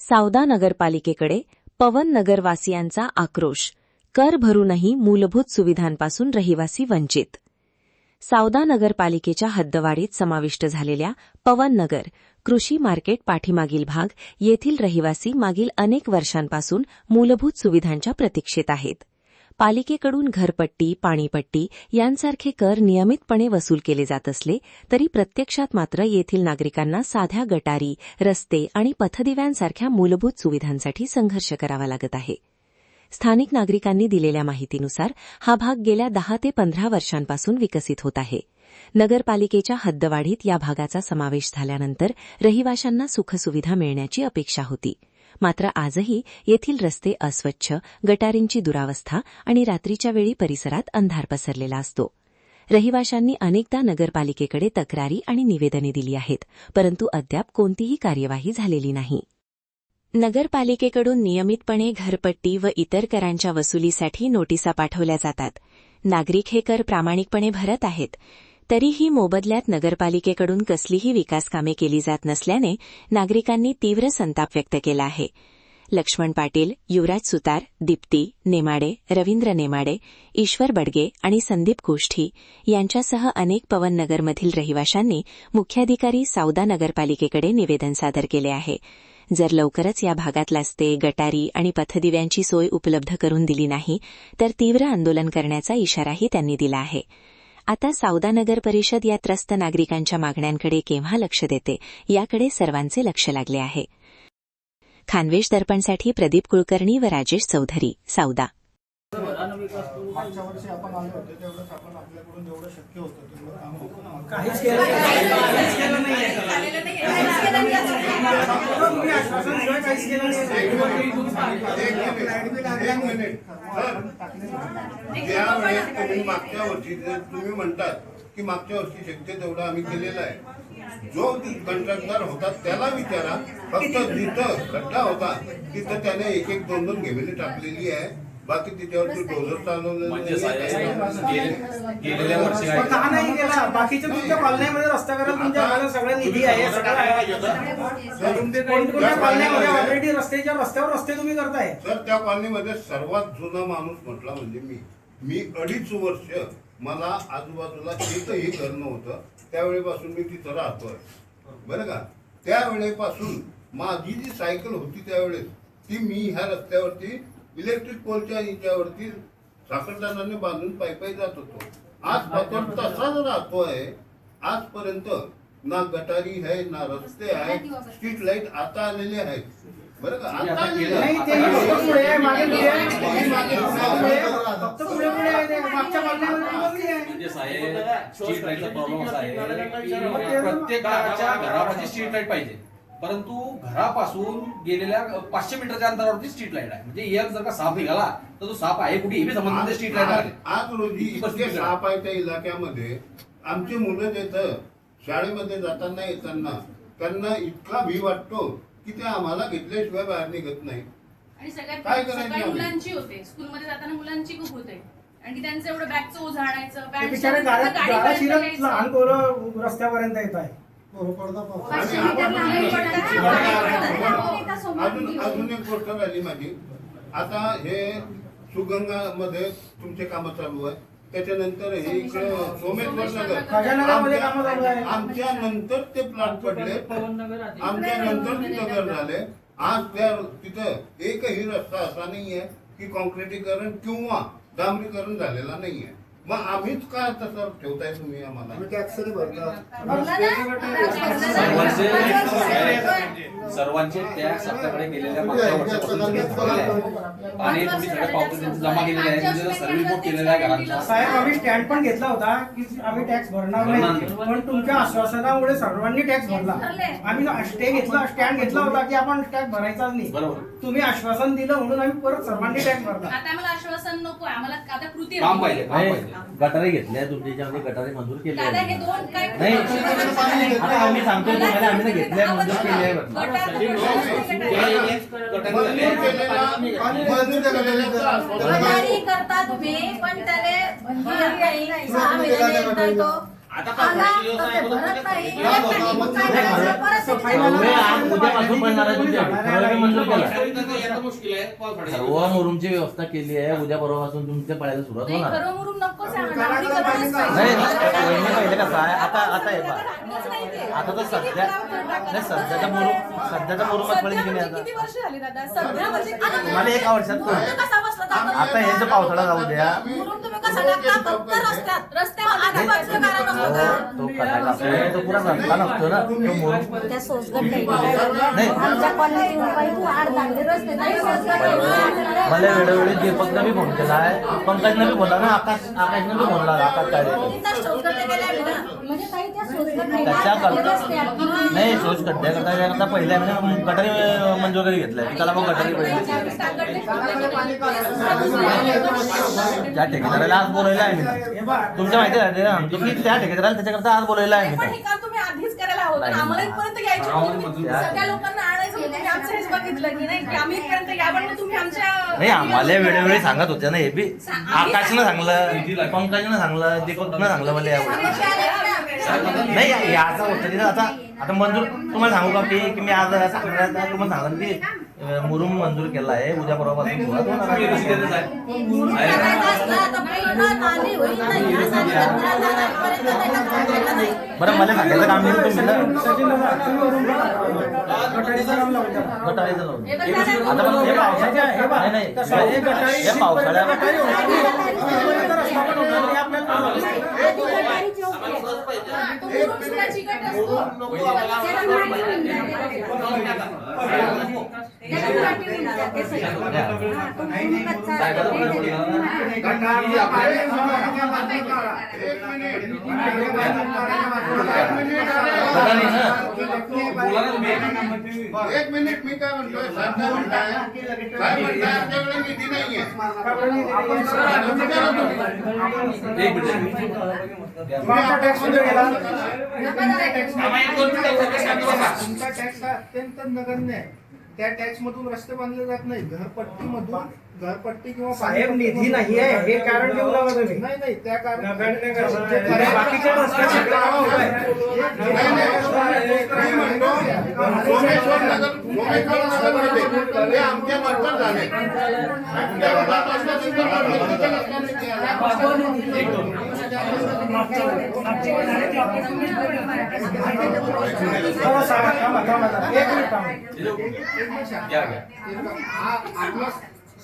सावदा नगरपालिकेकडे पवन नगरवासियांचा आक्रोश. कर भरूनही मूलभूत सुविधांपासून रहिवासी वंचित. सावदा नगरपालिकेच्या हद्दवाढीत समाविष्ट झालेल्या पवन नगर कृषी मार्केट पाठीमागील भाग येथील रहिवासी मागील अनेक वर्षांपासून मूलभूत सुविधांच्या प्रतीक्षेत आहेत. पालिकेकडून घरपट्टी, पाणीपट्टी यांसारखे कर नियमितपणे वसूल केले जात असले तरी प्रत्यक्षात मात्र येथील नागरिकांना साध्या गटारी, रस्ते आणि पथदिव्यांसारख्या मूलभूत सुविधांसाठी संघर्ष करावा लागत आहे. स्थानिक नागरिकांनी दिलेल्या माहितीनुसार हा भाग गेल्या 10 ते 15 वर्षांपासून विकसित होत आहे. नगरपालिकेच्या हद्दवाढीत या भागाचा समावेश झाल्यानंतर रहिवाशांना सुखसुविधा मिळण्याची अपेक्षा होती. मात्र आजही येथील रस्ते अस्वच्छ, गटारींची दुरावस्था आणि रात्रीच्या वेळी परिसरात अंधार पसरलेला असतो. रहिवाशांनी अनेकदा नगरपालिकेकडे तक्रारी आणि निवेदने दिली आहेत, परंतु अद्याप कोणतीही कार्यवाही झालेली नाही. नगरपालिकेकडून नियमितपणे घरपट्टी व इतर करांच्या वसुलीसाठी नोटिसा पाठवल्या जातात. नागरिक हे कर प्रामाणिकपणे भरत आहेत. तरीही मोबदल्यात नगरपालिकेकडून कसलीही विकासकामे केली जात नसल्याने नागरिकांनी तीव्र संताप व्यक्त केला आहे. लक्ष्मण पाटील, युवराज सुतार, दीप्ती नेमाडे, रवींद्र नेमाडे, ईश्वर बडगे आणि संदीप गोष्ठी यांच्यासह अनेक पवन नगरमधील रहिवाशांनी मुख्याधिकारी सावदा नगरपालिकेकडे निवेदन सादर केले आहे. जर लवकरच या भागात रस्ते, गटारी आणि पथदिव्यांची सोय उपलब्ध करून दिली नाही तर तीव्र आंदोलन करण्याचा इशाराही त्यांनी दिला आहे. आता सावदा नगर परिषद या त्रस्त नागरिकांच्या मागण्यांकडे केव्हा लक्ष देते याकडे सर्वांचे लक्ष लागले आहे. खानदेश दर्पणसाठी प्रदीप कुलकर्णी व राजेश चौधरी, सावदा. मागच्या वर्षी आपण आले होते तेवढंच आपण आपल्याकडून जेवढं शक्य होतं तेवढं काम होतं. काहीच केलं नाही. मागच्या वर्षी तुम्ही म्हणतात की मागच्या वर्षी शक्य तेवढं आम्ही केलेलं आहे. जो कंत्राटदार होता त्याला विचारा, फक्त जिथं खड्डा होता तिथं त्याने 1-1, 2-2 घेवेली टाकलेली आहे. बाकी तिच्यावरती डोझर चालवलेलं गेलेल्या वर्षी का नाही गेला. बाकीच्या तुमच्या पालण्यामध्ये रस्ता करायला तुमच्या सगळ्या निधी आहे. कोणत्या पालण्यामध्ये ऑलरेडी रस्त्यावर रस्ते तुम्ही करताय. सर, त्या कॉलनीमध्ये सर्वात जुना माणूस म्हटला म्हणजे मी 2.5 वर्ष मला आजूबाजूला एकही घर नव्हतं. त्यावेळेपासून मी तिथं राहतोय, बरं का. त्यावेळेपासून माझी जी सायकल होती त्यावेळेस ती मी ह्या रस्त्यावरती इलेक्ट्रिक पोलच्या याच्यावरती साखरदानाने बांधून पायी जात होतो. आजपासून तसाच राहतोय. आजपर्यंत ना गटारी आहे, ना रस्ते आहेत. स्ट्रीट लाईट आता आलेले आहेत, बरं का. आता प्रत्येकाच्या घरापाशी स्ट्रीट लाईट पाहिजे, परंतु घरापासून गेलेल्या 500 मीटरच्या अंतरावरती स्ट्रीट लाईट आहे. म्हणजे एक जर का साप निघाला तर तो साप आहे कुठे हे समजून स्ट्रीट लाईट आहे. आज रोजी इतके साप आहे त्या इलाक्यामध्ये. आमची मुलं तिथं शाळेमध्ये जाताना येताना त्यांना इतका भी वाटतो की ते आम्हाला घेतल्याशिवाय बाहेर निघत नाही. आणि सगळ्यात काय करायचं मुलांची होते, स्कूलमध्ये जाताना मुलांची खूप होते आणि त्यांचं एवढं बॅगचं ओझं आणायचं. लहान पोरं रस्त्यापर्यंत येत आहे. अजून एक गोष्ट झाली माझी. आता हे सुगंगामध्ये तुमचे काम चालू आहे. त्याच्यानंतर हे इकडे सोमेश्वर नगर, आमच्या नंतर ते प्लॉट पडले, आमच्या नंतर तिथं घर झाले. आज त्या तिथं एकही रस्ता असा नाहीये की कॉन्क्रिटीकरण किंवा डांबरीकरण झालेला नाहीये. मग आम्हीच का तसं ठेवताय तुम्ही आम्हाला? सर्वांचे टॅक्स आपल्याकडे गेलेल्या मागच्या वर्षापासून आणि तुम्ही सगळे पावते त्यांचे जमा केलेले आहेत, सर्व्हिस रिपोर्ट केलेला आहे घरांचा. साहेब, आम्ही स्टँड पण घेतला होता की आम्ही टॅक्स भरणार नाही, पण तुमच्या आश्वासनामुळे सर्वांनी टॅक्स भरला. आम्ही स्टँड घेतला होता की आपण टॅक्स भरायचाच नाही. तुम्ही आश्वासन दिलं म्हणून आम्ही परत सर्वांनी टॅक्स भरला. आता आम्हाला आश्वासन नको, आम्हाला आता कृती काम पाहिजे. गटारे घेतल्या तुमच्यामध्ये, गटारे मंजूर केले दादा हे दोन काय नाही. आता आम्ही सांगतो तुम्हाला, आम्ही घेतल्या मंजूर केले आहे. करता तुम्ही पण त्याला आता आला तर ते भरत नाही. मग काय करायचं? परत सर्वे आज उद्यापासून पडणार आहे तुमच्या सर्वे मंजूर केला याचं मुश्किल आहे पाऊस पडायचा. सर्व मुरुमची व्यवस्था केली आहे उद्या परवापासून तुमच्या पळायला सुरुवात नाही, होणार खरं मुरुम नकोच आहे आम्हाला. आम्ही करूनच नाही पाहिजे. वहिनी पहिले कसं आहे आता हे बघा राहतच नाही ते. आता तर किती सध्या किलोमीटर टाका. नाही सध्याच्या मुरुमात सध्या पडेल की नाही म्हणजे किती आता वर्ष झाली दादा? सध्या म्हणजे किती? मला एका वर्षात मुरुम कसा बसला जातो? आता हे जे पावसाळा जाऊ द्या मुरुम तुम्ही कसा टाकता? फक्त रस्त्यात. रस्त्यामध्ये आजूबाजूचं कारण असतं का? तो कटायला असतो तो पुरा रस्ता नसतो ना तो मुरुम त्या सोसगट नाही आमच्या कॉलनीत येऊन बाई तू आड दांडे रस्ते नाही मला वेळोवेळी दीपकनं बी फोन केला आहे पंकजनं बी बोलला ना आकाशनं बी बोलला आकाश काय तिथं शौचगट्टे केले आम्ही ना. म्हणजे ताई त्या सोसगट त्याच्या करता नाही शोष खड्ड्या करता पहिल्या गटारी मंजूर करी घेतलाय की त्याला मग गटारी पाहिजे त्या ठेकेदाराला आज बोलायला आहे मी तुमच्या माहिती आहे आमचं की त्या ठेकेदाराला त्याच्याकरता आज बोलायला आहे पण मी हे काम तुम्ही आधीच करायला हवं होतं. आम्हाला इथपर्यंत घ्यायचं होतं. तुम्ही सगळ्या लोकांना आणायचं होतं. तुम्ही आमचं हेच बघितलं की नाही की आम्ही इथपर्यंत घ्या पण तुम्ही आमच्या नाही आम्हाला वेळोवेळी सांगत होत्या ना हे बी आकाशनं सांगलं पंकजनं सांगलं दीपकनं सांगलं मला यावर नाही याचा होतं तिथं आता मंजूर तुम्हाला सांगू का की मी आज सांगणार तुम्हाला सांगणार की मुरुम मंजूर केला आहे उद्या परवापासून सुरुवात होणार आहे. मुरुम करायचं असलं तर पूर्ण नाली होईल नाही. या नालीला पुरा जाण्यापर्यंत त्याला थांबायचं नाही. बरं मला सांगायचं काम नाही तुम्ही ना सचिन दादा, तुम्ही मुरुम गटारीचं काम लावून द्या. गटारीचं लावून हे बघा, आता पण हे पावसाच्या हे बघा, नाही तसं हे गटारी हे पावसाळ्यात गटारी होती. इथपर्यंत रस्ता पण होता आणि आपल्याला हा, तो मुरुम सुद्धा चिकट असतो. एक मिनिट मी काय म्हणतोय साहेब काय म्हणताय काय म्हणताय आमच्याकडे निधी नाहीये मागचा टॅक्स कुठे गेला? तुमचा टॅक्स हा अत्यंत नगण्य आहे. त्या टॅक्स मधून रस्ते बांधले जात नाही. घरपट्टी किंवा साहेब निधी नाही आहे हे कारण घेऊन लावा तुम्ही. नाही नाही त्या कारण बाकीच्या रस्त्याची कामं होत आहेत. सोमेश्वर नगर हे आमच्या मार्फत झाले हो, साहेब, थांबा. एक मिनिट थांबा. आपला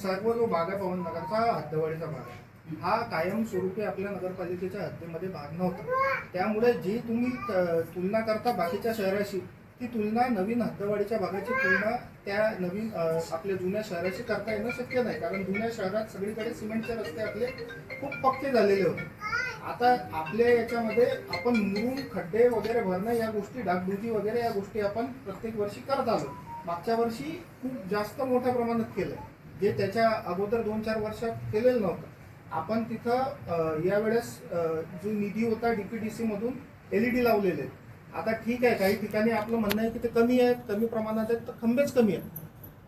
सर्व जो भाग आहे पवन नगरचा हद्दवाडीचा भाग आहे हा कायमस्वरूपी आपल्या नगरपालिकेच्या हद्दीमध्ये भाग नव्हता. त्यामुळे जी तुम्ही तुलना करता बाकीच्या शहराशी ती तुलना नवीन हद्दवाडीच्या भागाची तुलना त्या नवीन आपल्या जुन्या शहराशी करता येणं शक्य नाही. कारण जुन्या शहरात सगळीकडे सिमेंटचे रस्ते आपले खूप पक्के झालेले होते. आता आपल्या याच्यामध्ये आपण मुरुम खड्डे वगैरे भरणं या गोष्टी डागडुजी वगैरे या गोष्टी आपण प्रत्येक वर्षी करत आलो. मागच्या वर्षी खूप जास्त मोठ्या प्रमाणात केलं जे त्याच्या अगोदर 2-4 वर्षात केलेलं नव्हतं. आपण तिथं यावेळेस जो निधी होता DPDC मधून LED लावलेले आहेत. आता ठीक आहे काही ठिकाणी आपलं म्हणणं आहे की ते कमी आहेत कमी प्रमाणात आहेत तर खंबेच कमी आहेत.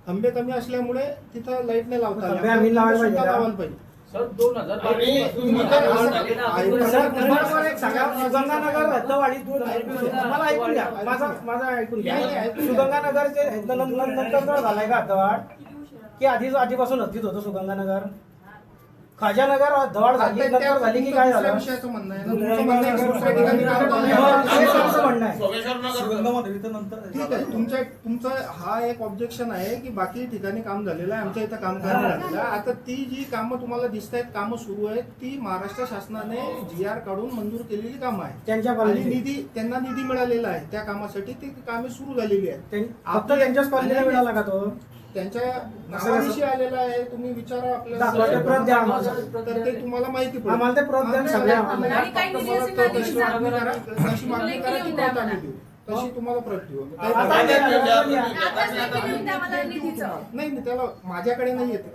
खंबे कमी असल्यामुळे तिथं लाईट नाही लावता आली. खंबे आम्ही लावायला पाहिजे. सर, बरोबर एक सांगा, सुगंगानगर हद्दवाडी मला ऐकून घ्या माझा ऐकून घ्या. सुगंगानगरचे नंतर झालाय का हद्दवाड की आधीपासून हद्दीत होतं सुगंगानगर? खाजानगर हद्दवाड झाली नंतर झाली की काय झालं? विषयाचं म्हणणं आहे ना तुमचं म्हणणं आहे की दुसऱ्या ठिकाणी काम झालं. म्हणणं आहे ठीक आहे तुमचं हा एक ऑब्जेक्शन आहे की बाकी ठिकाणी काम झालेलं आहे आमच्या इथं काम नाही झालेलं आहे. आता ती जी कामं तुम्हाला दिसत आहेत कामं सुरू आहेत ती महाराष्ट्र शासनाने GR काढून मंजूर केलेली कामं आहेत. त्यांच्या आणि त्यांना निधी मिळालेला आहे त्या कामासाठी ती कामे सुरू झालेली आहेत. फक्त त्यांच्याच कॉलनीला मिळाला का तो? त्यांच्या नावानिशी आलेला आहे. तुम्ही विचारा दाखवा, ते प्रत द्या आम्हाला. तर ते तुम्हाला माहिती पडेल. आम्हाला ते प्रत द्या सगळ्या. आणि काही निधी असेल ना, तशी मागणी करा तशी मागणी करा की प्रत आम्ही देऊ तशी तुम्हाला प्रत देऊ. नाही त्याला माझ्याकडे नाही येते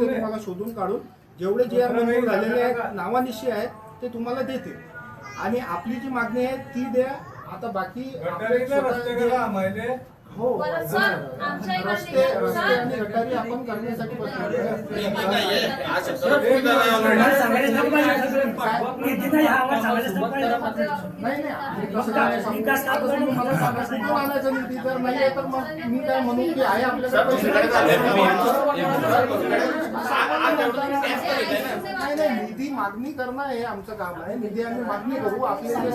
तुम्हाला शोधून काढून जेवढे GR मंजूर झालेले आहेत नावानिशी आहेत ते तुम्हाला देते. आणि आपली जी मागणी आहे ती द्या. आता बाकी हो परत सर, आमच्या इकडे रस्ते सर, आणि गटारी आपण करण्यासाठी निधी जर नाही तर मग मी काय म्हणू की आहे आपल्याकडे पैसे नाही, निधी मागणी करणं हे आमचं काम आहे. निधी आम्ही मागणी करू. आपले जे सदस्य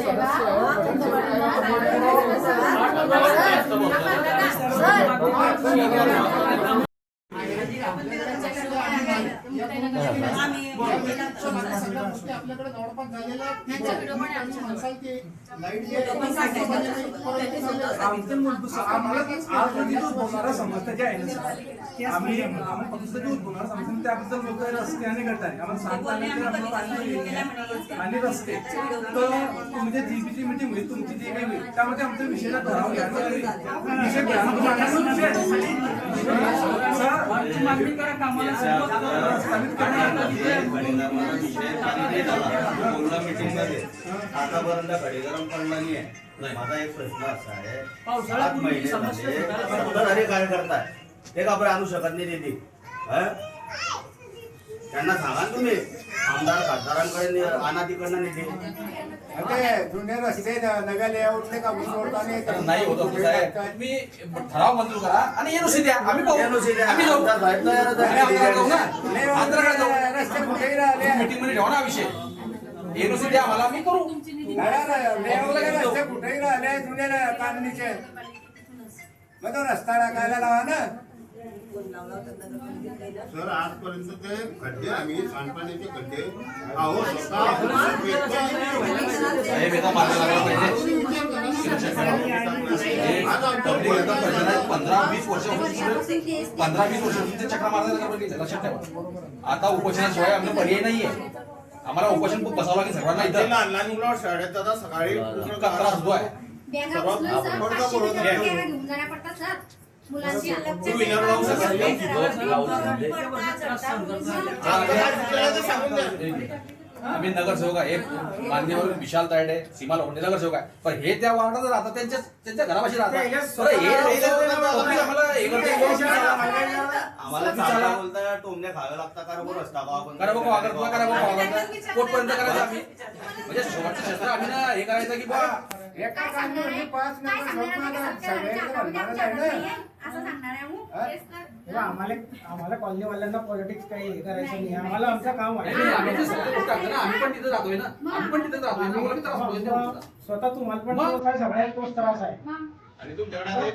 आपल्याकडे जवळपास झालेल्या होणारा समस्या जे आहे ना सर, आम्ही फक्त जे उद्भवणारा समस्या त्याबद्दल बोलतोय रस्ते आणि गटारी आम्हाला सांगता आलं तर आम्हाला पाणी नाही आणि रस्ते तर तुम्ही जे जीबीची मिटिंग होईल तुमची जी काही होईल त्यामध्ये आमच्या विषयाला ठराव घ्या विषय घ्या मागणी करा कामाला स्थानिक आतापर्यंत घडी गरम पडला नाहीये. माझा एक प्रश्न असा आहे, 7 महिन्यामध्ये सत्ताधारी कार्यकर्ता ते का बरं आणू शकत नाही निधी? त्यांना सांगा ना तुम्ही, आमदार खासदारांकडे आणा तिकडनं निधी. जुने रस्ते नव्या लेआउटले का नाही होत असं साहेब, तुम्ही ठराव मंजूर करा आणि एनओसी द्या. आम्ही पाहू. NOC द्या. आम्ही जाऊ. आमदार साहेब तयार आहेत. आम्ही आमदार जाऊ ना. आंध्राकडे जाऊ. रस्ते कुठेही राहिले मीटिंग मध्ये ठेवा ना विषय. एनओसी द्या आम्हाला, आम्ही करू. रस्ते कुठेही राहिले जुने काढणीचे मग तो रस्ता टाकायला लावा ना. सर आजपर्यंत ते खड्डे आम्ही सांडपाण्याचे खड्डे अहो स्वतः साहेब एका मार्ग लागला पाहिजे. पब्लिक आता प्रश्न आहे, 15-20 वर्षापासून ते चक्रा मारण्याचा लक्षात ठेवा. आता उपोषणाशिवाय आमचं पर्याय नाहीये. आम्हाला उपोषण बसावं लागेल सर्वांना इथं. लहान लहान मुलं शाळेत जातात सकाळी इतका त्रास होतो आहे. मुलांची व्हीलर लावू शकत नाही. आम्ही नगरसेवक आहे, मान्यवर विशाल तायडे, सीमा लोखंडे नगरसेवक आहे. पण हे त्या वार्डात राहतात, त्यांच्या घरापाशी राहतात. तर हे public आम्हाला हे करते. आम्हाला चांगला बोलता टोमणे खावे लागतात कारण रस्ता करा बघा वागर तुला करा बघा वागर कोर्टपर्यंत करायचं आम्ही. म्हणजे शेवटचं क्षेत्र आम्ही ना हे करायचं की बा एका कामामध्ये 5 नंबर सगळ्यांना म्हणणारच आहे ना. आम्हाला कॉलनीवाल्यांना पॉलिटिक्स काही हे करायचं नाही. आम्हाला आमचं काम आहे. आम्ही ते सगळे लोक टाकतो ना, आम्ही पण तिथे राहतोय ना. आम्ही पण तिथे राहतोय. आम्हाला बी त्रास होतोय. स्वतः तुम्हाला पण सगळ्यात तोच त्रास आहे. आणि तुमच्याकडे